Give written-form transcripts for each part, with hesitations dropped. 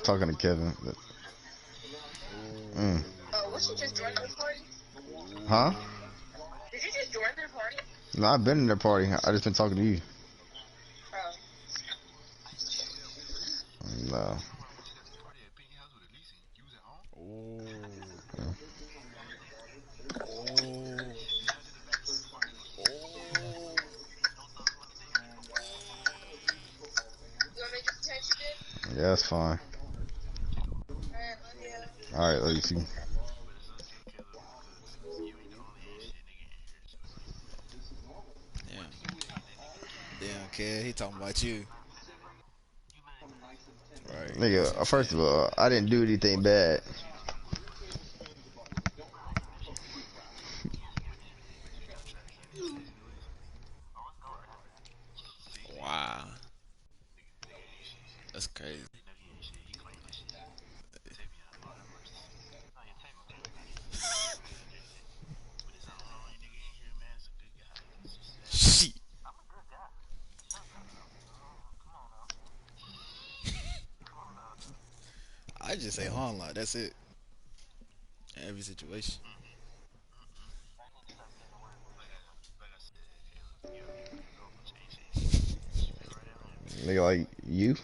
talking to Kevin. Mm. Was you just joining the party? Huh? Did you just join their party? No, I've been in their party. I just been talking to you. Oh. No. Yeah, that's fine. Alright, let me see. Damn, kid, he talking about you. Right. Nigga, first of all, I didn't do anything bad. Wow. That's crazy. Shit. I just say Honla. That's it. In every situation. Nigga, like you?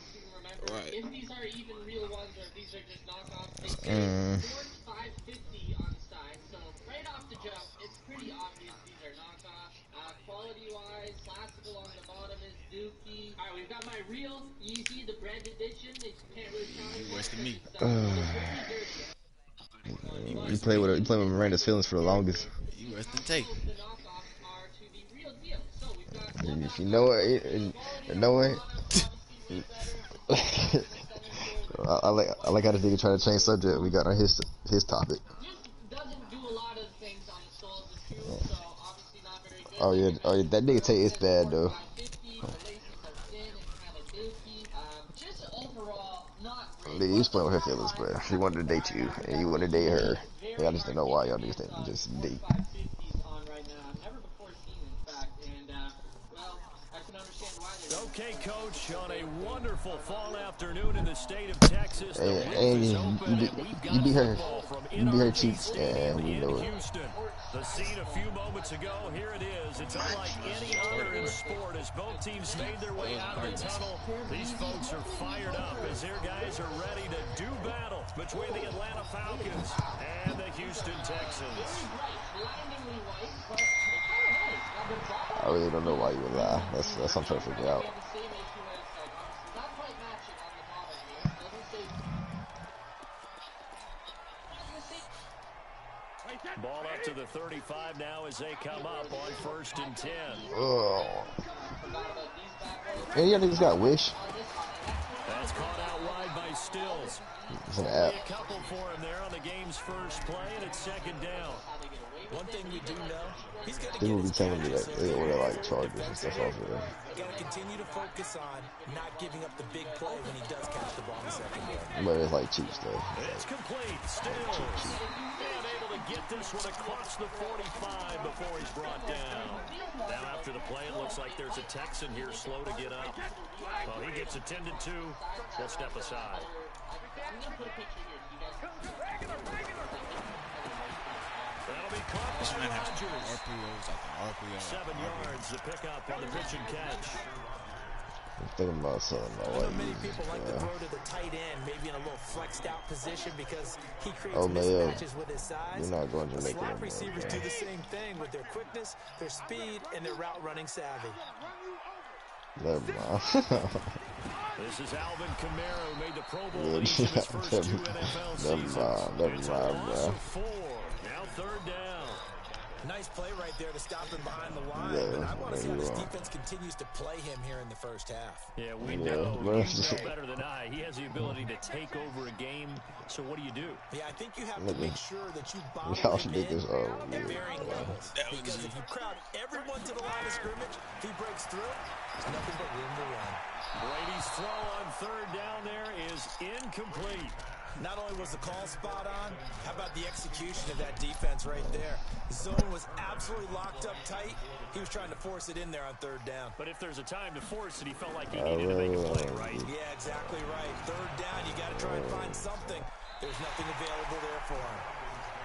Right. If these are even real ones or if these are just knockoffs, they say Force 550 on the side. So right off the jump, it's pretty obvious these are knockoffs. Quality-wise, classical on the bottom is Dookie. All right, we've got my real Easy, the brand edition. They can't really count it. You worse than me. You play with Miranda's feelings for the longest. You worse than Tate. The knockoffs are to the real deal. So we've got If you know it, you know it. I like how this nigga trying to change subject. We got on his topic. Just doesn't do a lot of things on the soles of shoes, so obviously not very good. Oh yeah, that nigga Tate is bad though. Just overall, not great. Nigga, you was playing with her feelings, bro. She wanted to date you, and you wanted to date her. Yeah, I just don't know why y'all niggas think just date. Okay, Coach, on a wonderful fall afternoon in the state of Texas. And you beat her. You beat her cheeks, and we know it. The scene a few moments ago, here it is. It's unlike any other in sport as both teams made their way out of the tunnel. These folks are fired up as their guys are ready to do battle between the Atlanta Falcons and the Houston Texans. I really don't know why you would lie. That's what I'm trying to figure out. Ball up to the 35 now as they come up on 1st and 10. Oh. And y'all niggas got Wish. That's caught out wide by Stills. It's an app. A couple for him there on the game's first play, and it's 2nd down. One thing we do know, he's going to People get be his telling me that they order like chargers and stuff off of there. Got to continue to focus on not giving up the big play when he does catch the ball in the second down. But it's like cheap stuff. It's complete. Stills and able to get this one across the 45 before he's brought down. Now after the play, it looks like there's a Texan here slow to get up. Well, he gets attended to. We'll step aside. That'll be caught by Rodgers. 7 yards to pick up on the pitch and catch. I'm thinking about something. I know many people like to throw to the tight end, maybe in a little flexed out position because he creates mismatches with his size. You're not going to make it. Slot receivers do the same thing with their quickness, their speed, and their route running savvy. Never mind. This is Alvin Kamara who made the Pro Bowl in each of his first 2 NFL seasons. It's a loss of 4. Now 3rd down. Nice play right there to stop him behind the line. But I want to see how this defense continues to play him here in the first half. Yeah, we know you know better than I. He has the ability to take over a game. So what do? Yeah, I think you have to make sure that you bottle him in at varying levels. Because if you crowd everyone to the line of scrimmage, if he breaks through, there's nothing but room to run. Brady's throw on 3rd down there is incomplete. Not only was the call spot on, how about the execution of that defense right there? The zone was absolutely locked up tight. He was trying to force it in there on third down. But if there's a time to force it, he felt like he needed to make a play, right? Yeah, exactly right. Third down, you got to try and find something. There's nothing available there for him.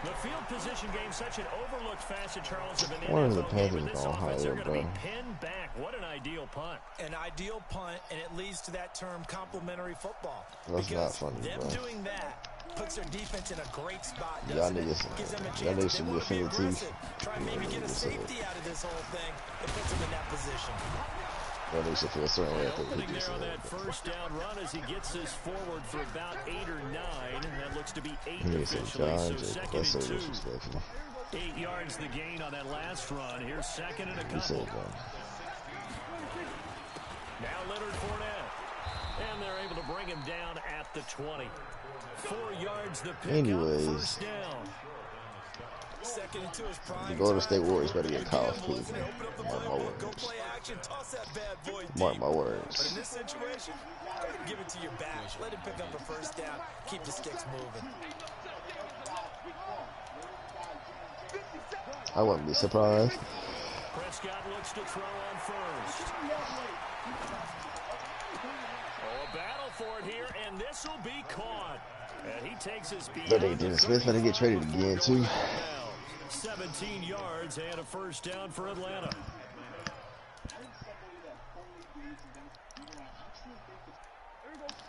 The field position game, such an overlooked facet, Charles, of an NFL game. In this all offense, they're higher, going to be bro. pinned back. What an ideal punt. An ideal punt, and it leads to that term complementary football. That's because not funny, them bro. doing that puts their defense in a great spot, Y'all doesn't it? niggas, Gives them a y'all chance. niggas should be offended too. Try and maybe get a safety out of this whole thing. It puts them in that position. Y'all niggas should feel a certain way after Opening he there just on said that that. first down run as he gets this forward for about 8 or 9. That looks to be 8 He said, officially, so John, second that's so and 2. disrespectful. 8 yards the gain on that last run. Here's second and a He said, couple. John. Now Leonard Fournette. And they're able to bring him down at the 20. 4 yards the pick Anyways. up, first down. Second and 2 is prime The Golden time. State Warriors better get Kyle Gamble, Kuzma. isn't it? Open up the Mark my playbook, go words. play action, toss that bad boy Mark deep. my But in words. this situation, go ahead and give it to your back. Let him pick up a first down. Keep the sticks moving. I wouldn't be surprised. Prescott looks to throw on first. Oh, a battle for it here, and this will be caught. And he takes his beat. But they Dennis Smith better get traded again too. 17 yards and a first down for Atlanta.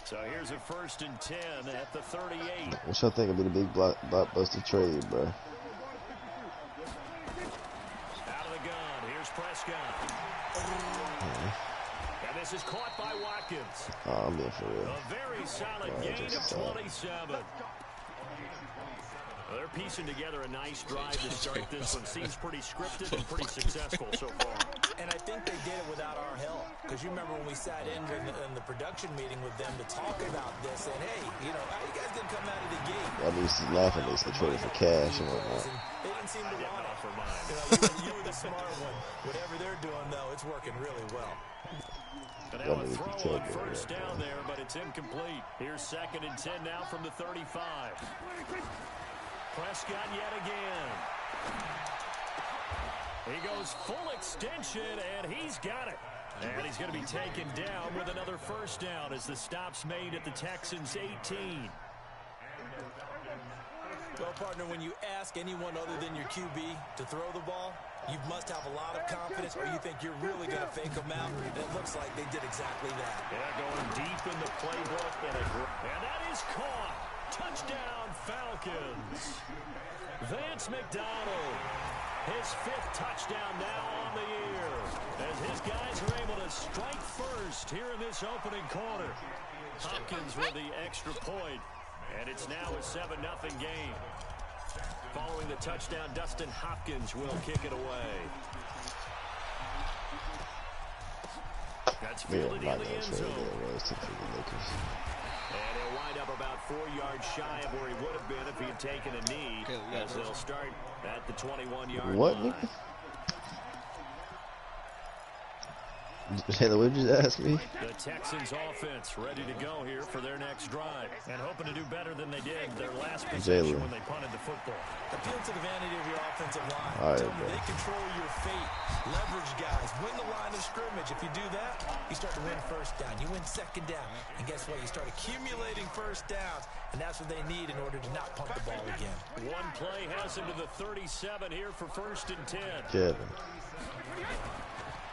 So here's a first and 10 at the 38. What y'all think would be the big blockbuster trade, bro? Out of the gun. Here's Prescott. And this is caught by Watkins. Oh, I'm being for real. A very solid Oh, gain of just solid. 27. Well, they're piecing together a nice drive to start this one. Seems pretty scripted and pretty successful so far. And I think they did it without our help. Because you remember when we sat in the production meeting with them to talk about this, and hey, you know, how you guys didn't come out of the gate? Y'all niggas is laughing. They said traded for cash and whatnot. They didn't seem to want it. For mine. You were the smart one. Whatever they're doing, though, it's working really well. But now a throw on first down there, but it's incomplete. Here's second and 10 now from the 35. Prescott yet again. He goes full extension, and he's got it. And he's going to be taken down with another first down as the stop's made at the Texans' 18. Well, partner, when you ask anyone other than your QB to throw the ball, you must have a lot of confidence, or you think you're really going to fake them out. And it looks like they did exactly that. Yeah, going deep in the playbook. And that is caught. Touchdown, Falcons. Vance McDonald. His 5th touchdown now on the year. As his guys are able to strike first here in this opening quarter. Hopkins with the extra point. And it's now a 7-0 game. Following the touchdown, Dustin Hopkins will kick it away. That's fielded in the end zone. And he'll wind up about 4 yards shy of where he would have been if he had taken a knee. As they'll start at the 21-yard line. Taylor, what did you ask me? The Texans offense ready to go here for their next drive and hoping to do better than they did their last possession when they punted the football. Appeal to the vanity of your offensive line. All right, Tell them bro. they control your fate. Leverage guys. Win the line of scrimmage. If you do that, you start to win first down. You win second down. And guess what? You start accumulating first downs. And that's what they need in order to not punt the ball again. One play has him to the 37 here for first and 10. Kevin.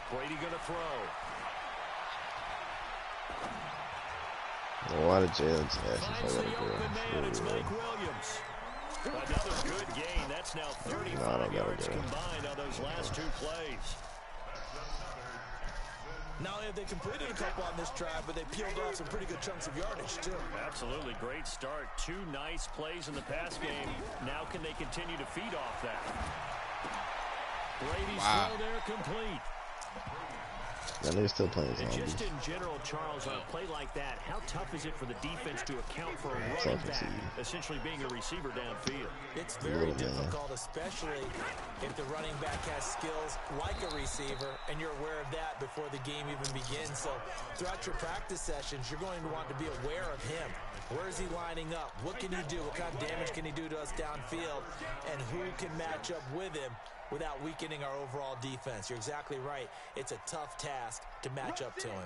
Brady going to throw. Why did Jalen ask if I Finds got the a open man. It's girl? Mike Williams. Another good gain. That's now 35 yards combined on those last 2 plays. Not only have they completed a couple on this drive, but they peeled off some pretty good chunks of yardage, too. Absolutely great start. 2 nice plays in the pass game. Now can they continue to feed off that? Brady's throw there complete. That nigga still playing And zombies. just in general, Charles, on a play like that, how tough is it for the defense to account for a running Tough to back see. essentially being a receiver downfield? It's very difficult, especially if the running back has skills like a receiver, and you're aware of that before the game even begins. So throughout your practice sessions, you're going to want to be aware of him. Where is he lining up? What can he do? What kind of damage can he do to us downfield? And who can match up with him without weakening our overall defense? You're exactly right. It's a tough task to match up to him.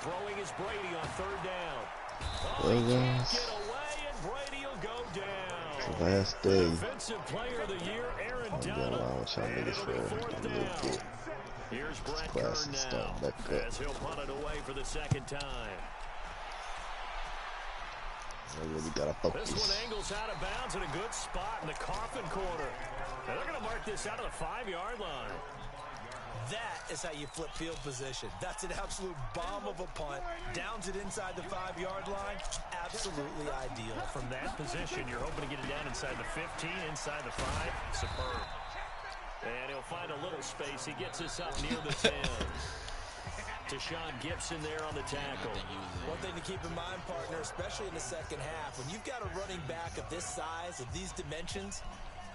Throwing is Brady on third down. Well, He can't guys, get away, and Brady will go down. it's the last day. Defensive player of the year, Aaron I'm going Donald. along with y'all And niggas it'll be for fourth a little down. bit. Here's Brett Classic Kern stuff. now, Back up. as he'll punt it away for the second time. I really gotta This focus. one angles out of bounds in a good spot in the coffin corner. And they're going to mark this out of the 5-yard line. That is how you flip field position. That's an absolute bomb of a punt. Downs it inside the 5-yard line. Absolutely ideal. From that position, you're hoping to get it down inside the 15, inside the 5. Superb. And he'll find a little space. He gets us up near the 10. To Sean Gibson there on the tackle. One thing to keep in mind, partner, especially in the second half, when you've got a running back of this size, of these dimensions,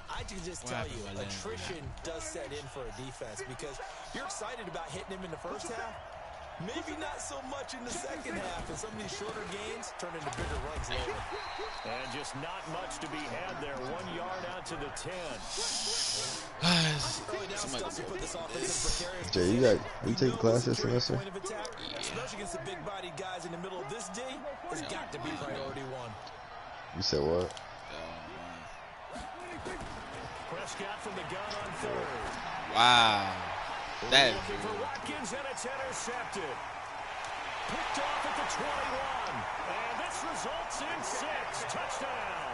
I can just tell you, attrition does set in for a defense because you're excited about hitting him in the first half. Maybe not so much in the second half, and some of these shorter gains turn into bigger runs later. And just not much to be had there. 1 yard out to the 10. Early down stuff to put this offense in precarious Jay, you take class this semester? point of attack, especially against the big-bodied guys in the middle of this D, has got to be priority one. You said what? Prescott from the gun on third. Wow. That Looking for Watkins, and it's intercepted. Picked off at the 21. And this results in 6. Touchdown.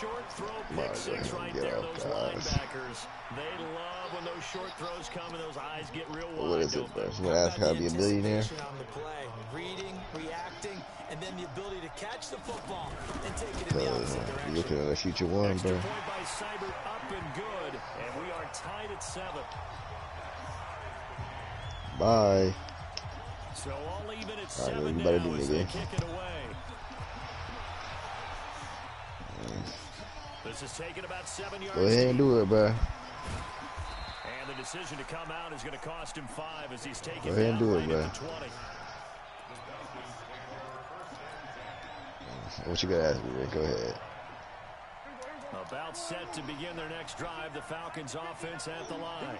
Short throw, pick 6 right there. Those linebackers, they love when those short throws come and those eyes get real wide. What is it, bro? You want to ask how to be a millionaire? On the play, reading, reacting, and then the ability to catch the football and take it in the opposite You're direction. looking at a future one, Extra bro. point by Seibert, up and good. And we are tied at 7. Bye. So all even at All right, 7 you better now do, as they nigga. kick it away. This is taken about 7 yards. Go ahead and do it, bro. And the decision to come out is going to cost him 5 as he's taken Go ahead and down do it, right bro. at the 20. What you gotta ask me, man? Go ahead. About set to begin their next drive. The Falcons offense at the line.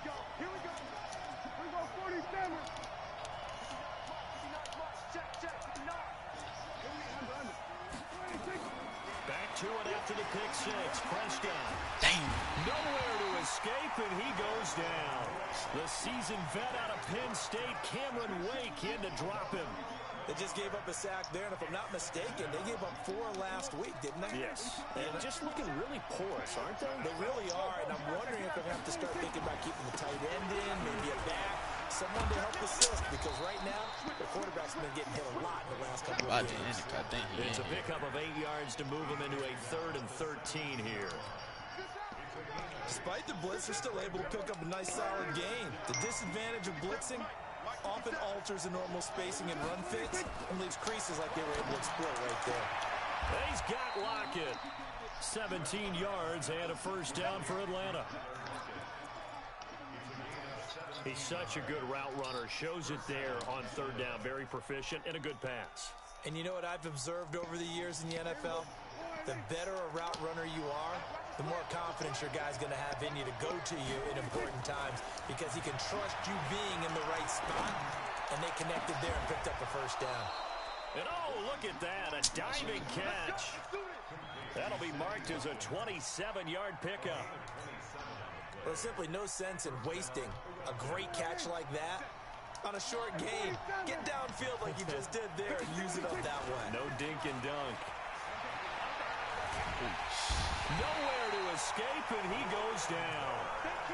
Back to it after the pick 6. Prescott. damn. Nowhere to escape, and he goes down. The seasoned vet out of Penn State, Cameron Wake, in to drop him. They just gave up a sack there, and if I'm not mistaken, they gave up 4 last week, didn't they? Yes. And just looking really porous, aren't they? They really are, and I'm wondering if they have to start thinking about keeping the tight end in, maybe a back, someone to help assist, because right now, the quarterback's been getting hit a lot in the last couple of games. I think he It's a pickup of 8 yards to move him into a 3rd and 13 here. Despite the blitz, they're still able to pick up a nice solid gain. The disadvantage of blitzing often alters the normal spacing and run fits and leaves creases like they were able to exploit right there. He's got Lockett. 17 yards and a first down for Atlanta. He's such a good route runner. Shows it there on 3rd down. Very proficient and a good pass. And you know what I've observed over the years in the NFL? The better a route runner you are, the more confidence your guy's going to have in you to go to you in important times because he can trust you being in the right spot, and they connected there and picked up a first down. And oh, look at that, a diving catch. That'll be marked as a 27-yard pickup. There's simply no sense in wasting a great catch like that on a short gain. Get downfield like you just did there and use it up that way. No dink and dunk. Nowhere to escape, and he goes down.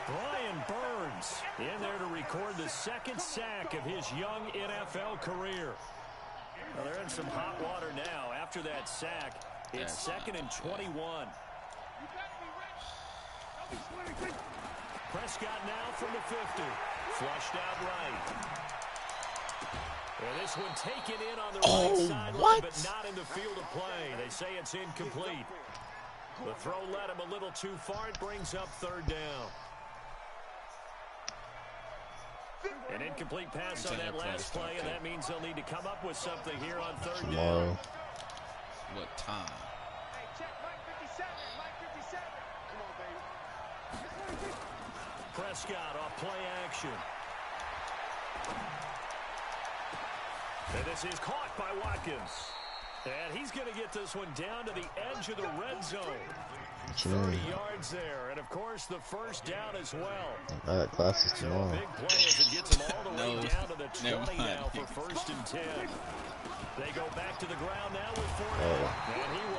Brian Burns in there to record the 2nd sack of his young NFL career. Well, they're in some hot water now. After that sack, it's 2nd and 21. Prescott now from the 50. Flushed out right. And this one taken in on the right sideline, but not in the field of play. They say it's incomplete. The throw led him a little too far. It brings up third down. An incomplete pass on that last play, and that means they'll need to come up with something here on third down. What time? Prescott off play action. And this is caught by Watkins. And he's going to get this one down to the edge of the red zone. 30 yards there. And, of course, the first down as well. I got classes tomorrow. So big play as it gets them all the way down to the 20 now for first and 10. They go back to the ground now with 4.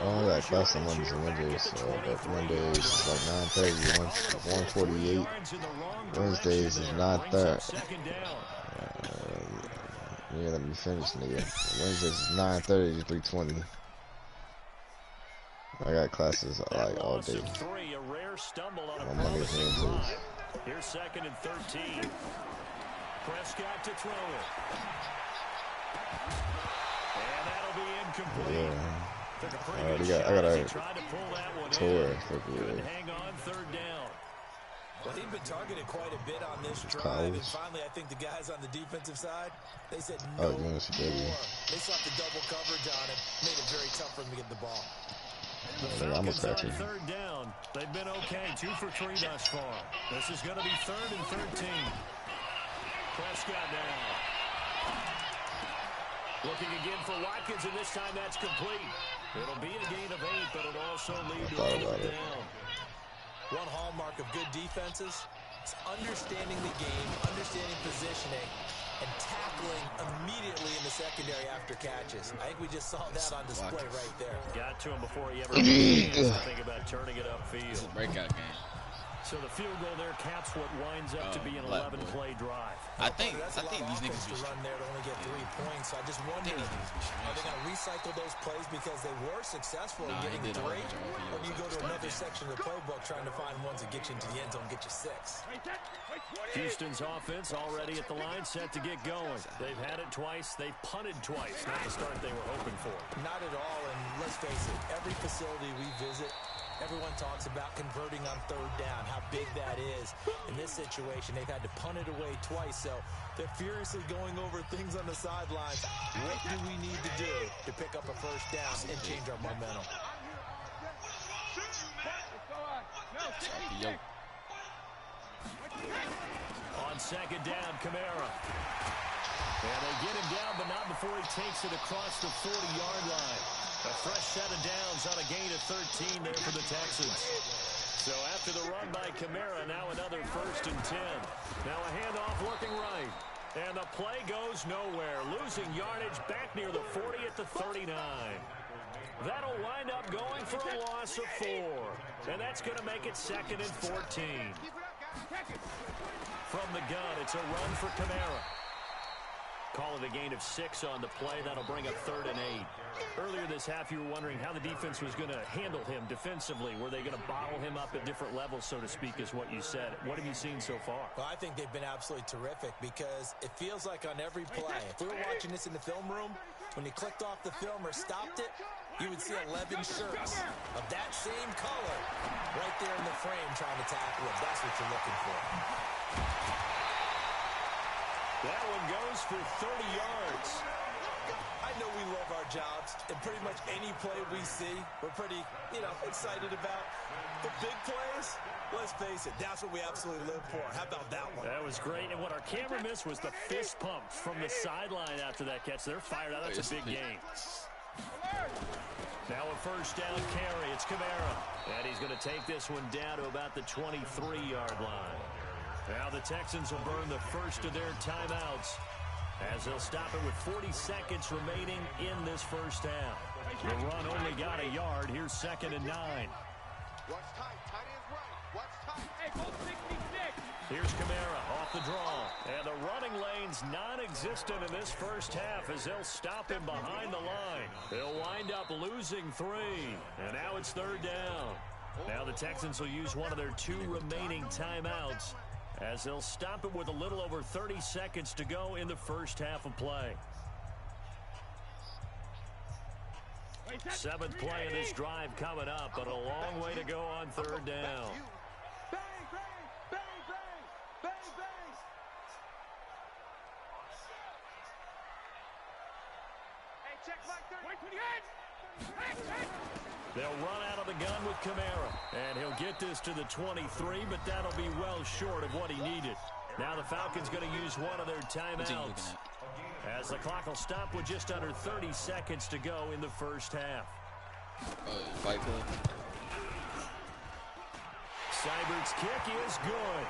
I got class on Mondays and Wednesdays. So that Mondays is like 9:30, 1:48. Wednesdays is 9:30. Yeah, let me finish, nigga. Wednesdays is 9:30 to 3:20. I got classes like all day. On Mondays and Wednesdays. Here's second and 13. Prescott to throw it. And that'll be incomplete. Yeah. I got a tour. Couldn't hang on third down. Well, he'd been targeted quite a bit on this drive, and finally I think the guys on the defensive side, they said no more. They slapped the double coverage on him, made it very tough for him to get the ball. The Falcons on third down. They've been okay, 2 for 3 thus far. This is going to be third and 13. Prescott now. Looking again for Watkins, and this time that's complete. It'll be a gain of 8, but it'll also lead to a fourth down. One hallmark of good defenses is understanding the game, understanding positioning, and tackling immediately in the secondary after catches. I think we just saw that on display right there. Got to him before he ever had a chance to think about turning it upfield. It's a breakout game. So the field goal there caps what winds up to be an 11-play drive. I think these niggas be run there to only get 3 points. So I just wonder, are they going to recycle those plays because they were successful in getting 3? Or do you go to another section of the playbook trying to find ones that get you into the end zone, get you 6? Houston's offense already at the line, set to get going. They've had it twice. They've punted twice. Not the start they were hoping for. Not at all, and let's face it, every facility we visit, everyone talks about converting on third down, how big that is. In this situation, they've had to punt it away twice, so they're furiously going over things on the sidelines. What do we need to do to pick up a first down and change our momentum? On second down, Kamara. And they get him down, but not before he takes it across the 40-yard line. A fresh set of downs on a gain of 13 there for the Texans. So after the run by Kamara, now another first and 10. Now a handoff looking right. And the play goes nowhere. Losing yardage back near the 40 at the 39. That'll wind up going for a loss of 4. And that's going to make it second and 14. From the gun, it's a run for Kamara. Call it a gain of 6 on the play. That'll bring up third and 8. Earlier this half, you were wondering how the defense was going to handle him defensively. Were they going to bottle him up at different levels, so to speak, is what you said. What have you seen so far? Well, I think they've been absolutely terrific because it feels like on every play, if we were watching this in the film room, when you clicked off the film or stopped it, you would see 11 shirts of that same color right there in the frame trying to tackle him. That's what you're looking for. That one goes for 30 yards. I know we love our jobs, and pretty much any play we see, we're pretty, excited about. The big plays, let's face it, that's what we absolutely live for. How about that one? That was great, and what our camera missed was the fist pump from the sideline after that catch. They're fired out. That's a big game. Now a first down carry. It's Kamara. And he's going to take this one down to about the 23-yard line. Now the Texans will burn the first of their timeouts as they'll stop it with 40 seconds remaining in this first half. The run only got a yard. Here's second and 9. Here's Kamara off the draw. And the running lane's non-existent in this first half as they'll stop him behind the line. They'll wind up losing 3. And now it's third down. Now the Texans will use one of their 2 remaining timeouts as they'll stop it with a little over 30 seconds to go in the first half of play. 7th play of this drive coming up, but a long way to go on 3rd down. They'll run out of the gun with Kamara, and he'll get this to the 23, but that'll be well short of what he needed. Now the Falcons going to use one of their timeouts, as the clock will stop with just under 30 seconds to go in the first half. Fight for him. Seibert's kick is good,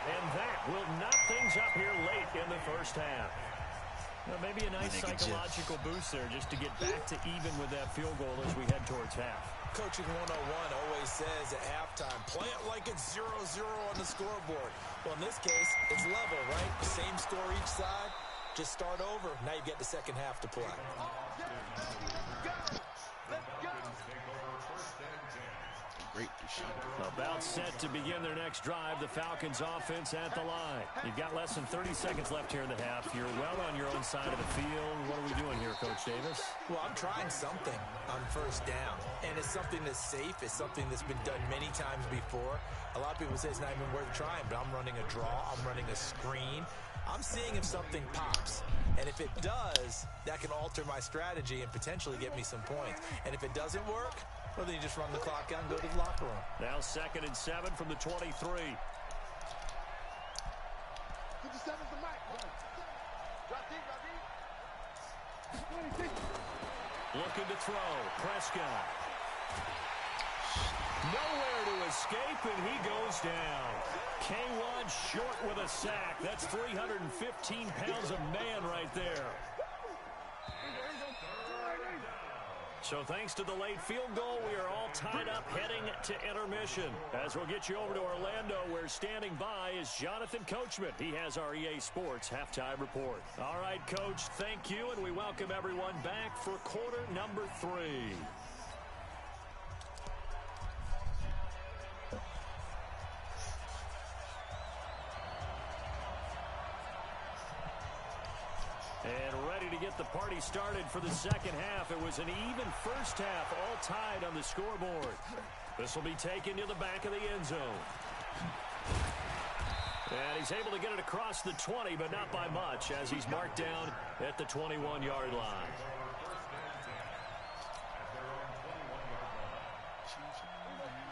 and that will knock things up here late in the first half. Well, maybe a nice psychological boost there just to get back to even with that field goal as we head towards half. Coaching 101 always says at halftime, play it like it's 0-0 on the scoreboard. Well, in this case, it's level, right? Same score each side. Just start over. Now you get the second half to play. Great shot. About set to begin their next drive. The Falcons offense at the line. You've got less than 30 seconds left here in the half. You're well on your own side of the field. What are we doing here, Coach Davis? Well, I'm trying something on first down. And it's something that's safe. It's something that's been done many times before. A lot of people say it's not even worth trying, but I'm running a draw. I'm running a screen. I'm seeing if something pops. And if it does, that can alter my strategy and potentially get me some points. And if it doesn't work, well, then you just run the clock out and go to the locker room. Now 2nd and 7 from the 23. 57's the mic. Looking to throw. Prescott. Nowhere to escape, and he goes down. K1 short with a sack. That's 315 pounds of man right there. So thanks to the late field goal, we are all tied up heading to intermission. As we'll get you over to Orlando, where standing by is Jonathan Coachman. He has our EA Sports halftime report. All right, Coach, thank you, and we welcome everyone back for quarter number 3. And ready to get the party started for the second half. It was an even first half, all tied on the scoreboard. This will be taken to the back of the end zone. And he's able to get it across the 20, but not by much, as he's marked down at the 21-yard line.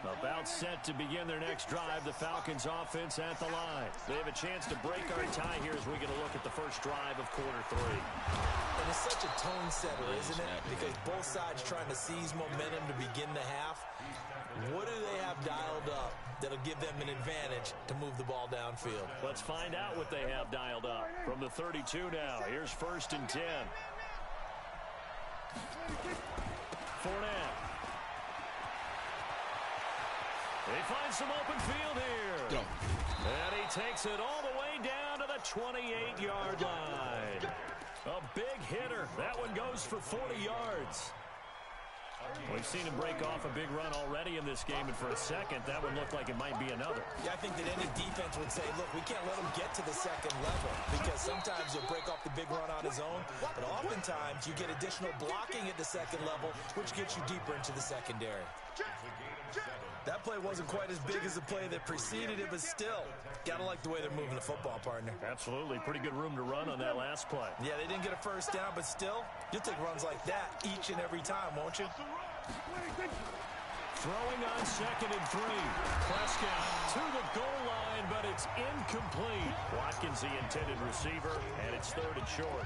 About set to begin their next drive, the Falcons offense at the line. They have a chance to break our tie here as we get a look at the first drive of quarter 3. And it's such a tone setter, isn't it? Because both sides trying to seize momentum to begin the half. What do they have dialed up that'll give them an advantage to move the ball downfield? Let's find out what they have dialed up. From the 32 now, here's 1st and 10. Fournette. They find some open field here. Go. And he takes it all the way down to the 28-yard line. A big hitter. That one goes for 40 yards. We've seen him break off a big run already in this game, and for a second, that would look like it might be another. Yeah, I think that any defense would say, look, we can't let him get to the second level, because sometimes he'll break off the big run on his own, but oftentimes you get additional blocking at the second level, which gets you deeper into the secondary. That play wasn't quite as big as the play that preceded it, but still, gotta like the way they're moving the football, partner. Absolutely. Pretty good room to run on that last play. Yeah, they didn't get a first down, but still, you'll take runs like that each and every time, won't you? Throwing on 2nd and 3. Prescott to the goal line, but it's incomplete. Watkins, the intended receiver, and it's 3rd and short.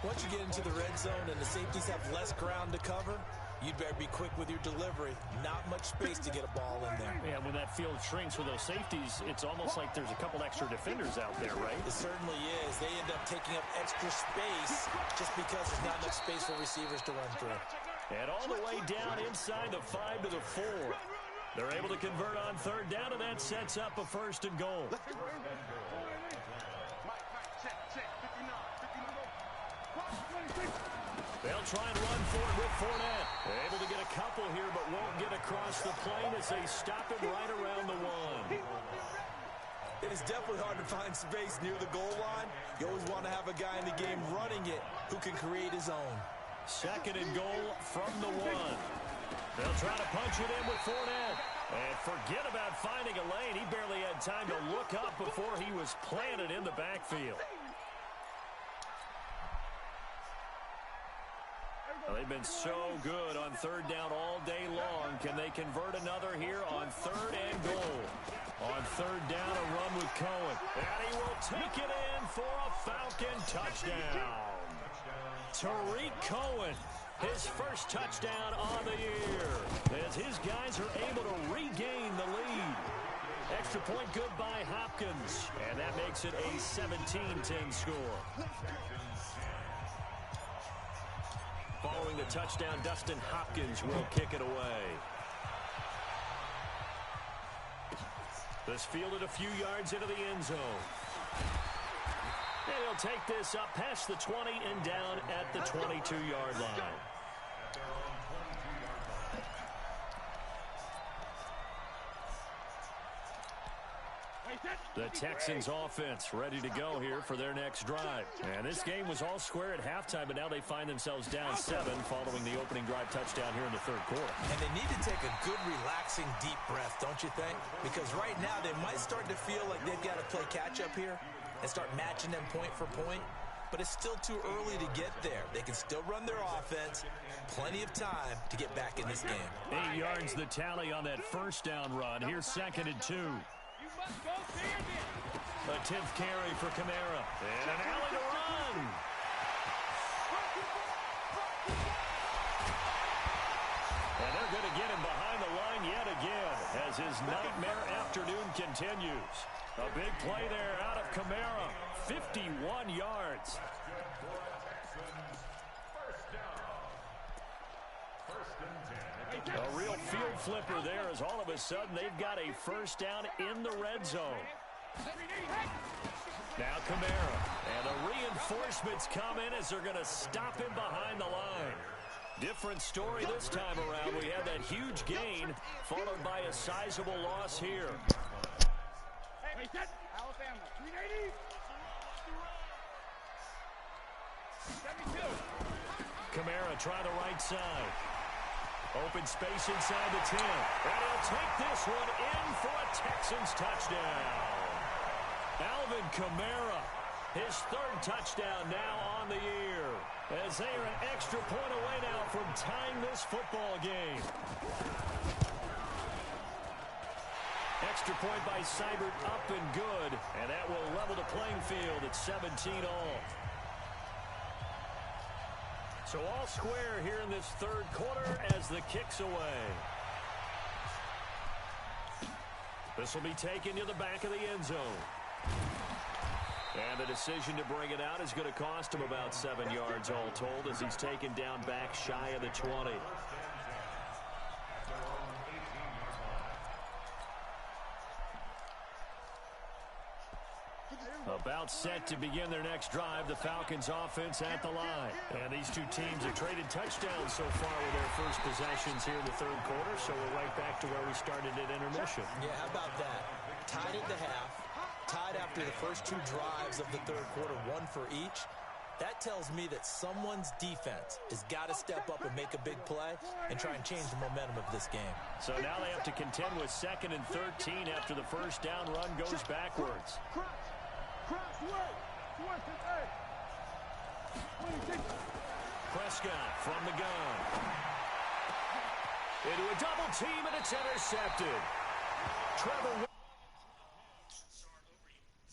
Once you get into the red zone and the safeties have less ground to cover, you'd better be quick with your delivery. Not much space to get a ball in there. Yeah, when that field shrinks with those safeties, it's almost like there's a couple extra defenders out there, right? It certainly is. They end up taking up extra space just because there's not enough space for receivers to run through. And all the way down inside the 5 to the 4. They're able to convert on 3rd down, and that sets up a 1st and goal. They'll try and run for it with Fournette. Able to get a couple here, but won't get across the plane as they stop it right around the 1. It is definitely hard to find space near the goal line. You always want to have a guy in the game running it who can create his own. 2nd and goal from the 1. They'll try to punch it in with Fournette. And forget about finding a lane. He barely had time to look up before he was planted in the backfield. Well, they've been so good on 3rd down all day long. Can they convert another here on 3rd and goal? On 3rd down, a run with Cohen. And he will take it in for a Falcon touchdown. Tariq Cohen, his first touchdown on the year, as his guys are able to regain the lead. Extra point good by Hopkins, and that makes it a 17-10 score. Following the touchdown, Dustin Hopkins will kick it away. This fielded a few yards into the end zone. And he'll take this up past the 20 and down at the 22-yard line. The Texans offense ready to go here for their next drive. And this game was all square at halftime, but now they find themselves down 7 following the opening drive touchdown here in the 3rd quarter. And they need to take a good, relaxing, deep breath, don't you think? Because right now they might start to feel like they've got to play catch-up here and start matching them point for point. But it's still too early to get there. They can still run their offense. Plenty of time to get back in this game. 8 yards the tally on that 1st down run. Here's 2nd and 2. A 10th carry for Kamara. And an alley to run. And they're going to get him behind the line yet again as his nightmare afternoon continues. A big play there out of Kamara. 51 yards. A real field flipper there as all of a sudden they've got a 1st down in the red zone. Now Kamara. And the reinforcements come in as they're going to stop him behind the line. Different story this time around. We had that huge gain followed by a sizable loss here. Kamara try the right side. Open space inside the 10. And he'll take this one in for a Texans touchdown. Alvin Kamara, his 3rd touchdown now on the year. As they are an extra point away now from tying this football game. Extra point by Seibert up and good. And that will level the playing field at 17 all. So all square here in this 3rd quarter as the kick's away. This will be taken to the back of the end zone. And the decision to bring it out is going to cost him about 7 yards all told as he's taken down back shy of the 20. About set to begin their next drive, the Falcons offense at the line. And these two teams have traded touchdowns so far with their first possessions here in the 3rd quarter, so we're right back to where we started at intermission. Yeah, how about that? Tied at the half, tied after the first 2 drives of the 3rd quarter, 1 for each. That tells me that someone's defense has got to step up and make a big play and try and change the momentum of this game. So now they have to contend with 2nd and 13 after the 1st down run goes backwards. Prescott from the gun. Into a double team, and it's intercepted. Trevor